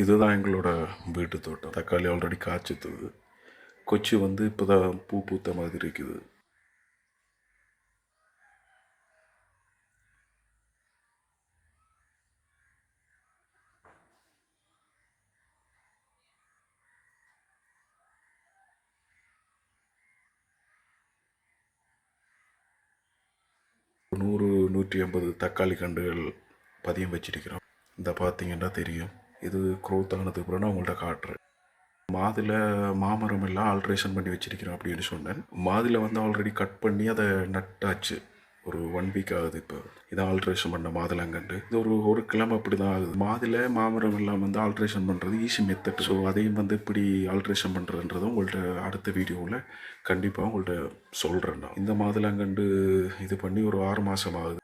இதுதான் எங்களோட வீட்டு தோட்டம். தக்காளி ஆல்ரெடி காய்ச்சித்துது. கொச்சி இப்போ தான் பூ பூத்த மாதிரி இருக்குது. நூறு 150 தக்காளி கண்டுகள் பதியம் வச்சிருக்கிறோம். இந்த பார்த்தீங்கன்னா தெரியும். இது க்ரோத் ஆனதுக்கு அப்புறம் நான் உங்கள்கிட்ட காட்டுறேன். மாதுளை மாமரம் எல்லாம் ஆல்ட்ரேஷன் பண்ணி வச்சிருக்கிறோம் அப்படின்னு சொன்னேன். மாதுளை ஆல்ரெடி கட் பண்ணி அதை நட்டாச்சு. ஒரு 1 வீக் ஆகுது. இப்போ இதை ஆல்ட்ரேஷன் பண்ண மாதுளங்கண்டு இது ஒரு கிழமை அப்படி தான் ஆகுது. மாதுளை மாமரம் எல்லாம் ஆல்ட்ரேஷன் பண்ணுறது ஈஸி மெத்தட். ஸோ அதையும் இப்படி ஆல்ட்ரேஷன் பண்ணுறதுன்றதும் உங்கள்கிட்ட அடுத்த வீடியோவில் கண்டிப்பாக உங்கள்கிட்ட சொல்கிறேன். நான் இந்த மாதுளங்கண்டு இது பண்ணி ஒரு 6 மாதம் ஆகுது.